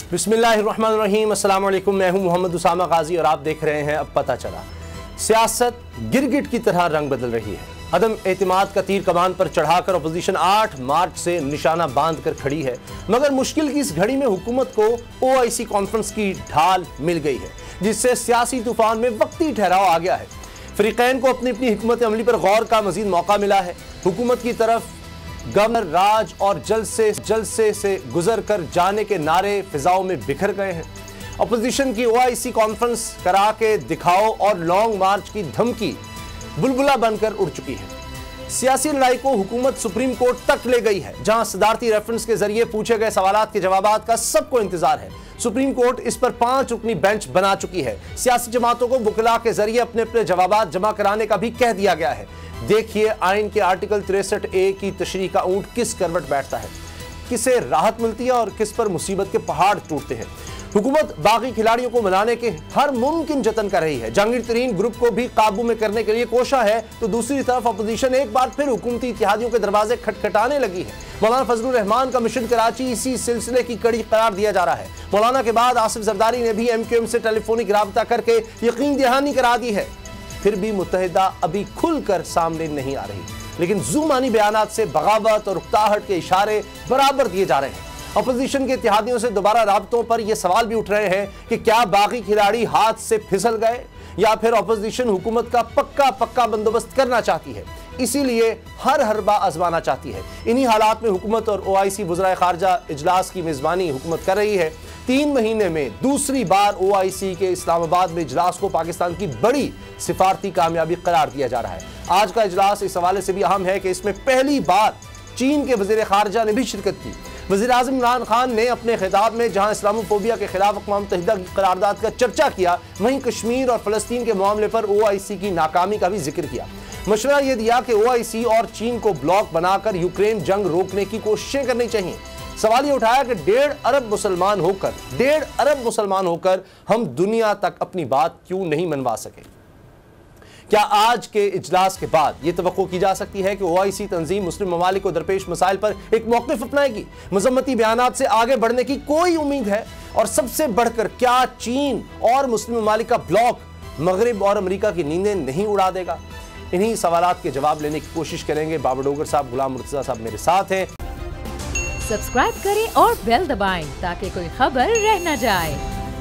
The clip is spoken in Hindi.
बिस्मिल्लाहिर्रहमानिर्रहीम, अस्सलाम वालेकुम। मैं हूं मोहम्मद उसामा गाजी और आप देख रहे हैं अब पता चला। सियासत गिरगिट की तरह रंग बदल रही है। अदम एतमाद का तीर कमान पर चढ़ाकर अपोजिशन 8 मार्च से निशाना बांध कर खड़ी है, मगर मुश्किल की इस घड़ी में हुकूमत को OIC कॉन्फ्रेंस की ढाल मिल गई है, जिससे सियासी तूफान में वक्ती ठहराव आ गया है। फरीकैन को अपनी अपनी हिकमत अमली पर गौर का मजीद मौका मिला है। हुकूमत की तरफ गवर्नर राज और जलसे से गुजर कर जाने के नारे फिजाओं में बिखर गए हैं। अपोजिशन की OIC कॉन्फ्रेंस करा के दिखाओ और लॉन्ग मार्च की धमकी बुलबुला बनकर उड़ चुकी है। सियासी लड़ाई को हुकूमत सुप्रीम कोर्ट तक ले गई है, जहां सदारती रेफरेंस के जरिए पूछे गए सवालात के जवाबात का सबको इंतजार है। सुप्रीम कोर्ट इस पर 5 रुकनी बेंच बना चुकी है। सियासी जमातों को वुकला के जरिए अपने अपने जवाबात जमा कराने का भी कह दिया गया है। देखिए आइन के आर्टिकल 63A की तशरीह का ऊंट किस करवट बैठता है, किसे राहत मिलती है और किस पर मुसीबत के पहाड़ टूटते हैं। हुकूमत बागी खिलाड़ियों को मनाने के हर मुमकिन जतन कर रही है। जहांगीर तरीन ग्रुप को भी काबू में करने के लिए कोशा है, तो दूसरी तरफ अपोजिशन एक बार फिर हुकूमती इत्तेहादियों के दरवाजे खटखटाने लगी है। मौलाना फजलुर रहमान का मिशन कराची इसी सिलसिले की कड़ी करार दिया जा रहा है। मौलाना के बाद आसिफ जरदारी ने भी MQM से टेलीफोनिक राबता करके यकीन दहानी करा दी है। फिर भी मुत्तहिदा अभी खुलकर सामने नहीं आ रही, लेकिन जुमानी बयानात से बगावत और उकताहट के इशारे बराबर दिए जा रहे हैं। अपोजिशन के इत्तेहादियों से दोबारा राब्तों पर यह सवाल भी उठ रहे हैं कि क्या बागी खिलाड़ी हाथ से फिसल गए या फिर अपोजिशन हुकूमत का पक्का बंदोबस्त करना चाहती है, इसीलिए हर हरबा आजमाना चाहती है। इन्हीं हालात में हुकूमत और OIC वज़राए खारजा इजलास की मेज़बानी हुकूमत कर रही है। 3 महीने में दूसरी बार OIC के इस्लामाबाद में इजलास को पाकिस्तान की बड़ी सिफारती कामयाबी करार दिया जा रहा है। आज का इजलास इस हवाले से भी अहम है कि इसमें पहली बार चीन के वज़ीर खारजा ने भी शिरकत की। वज़ीर आज़म इमरान खान ने अपने खिताब में जहां इस्लामोफोबिया के खिलाफ अक़वाम मुत्तहिदा की करारदाद का चर्चा किया, वहीं कश्मीर और फ़लस्तीन के मामले पर OIC की नाकामी का भी जिक्र किया। मशवरा यह दिया कि OIC और चीन को ब्लॉक बनाकर यूक्रेन जंग रोकने की कोशिशें करनी चाहिए। सवाल ये उठाया कि 1.5 अरब मुसलमान होकर हम दुनिया तक अपनी बात क्यों नहीं मनवा सके। क्या आज के इजलास के बाद यह तवक्को की जा सकती है कि OIC तंजीम मुस्लिम ममालिक को दरपेश मसाइल पर एक मौक़िफ़ अपनाएगी? मज़म्मती बयानात से आगे बढ़ने की कोई उम्मीद है? और सबसे बढ़कर क्या चीन और मुस्लिम ममालिक का ब्लॉक मगरिब और अमेरिका की नींदें नहीं उड़ा देगा? इन्हीं सवालात के जवाब लेने की कोशिश करेंगे। बाबर डोगर साहब, गुलाम मुर्तज़ा साहब मेरे साथ हैं। सब्सक्राइब करें और बेल दबाएं ताकि कोई खबर रह न जाए।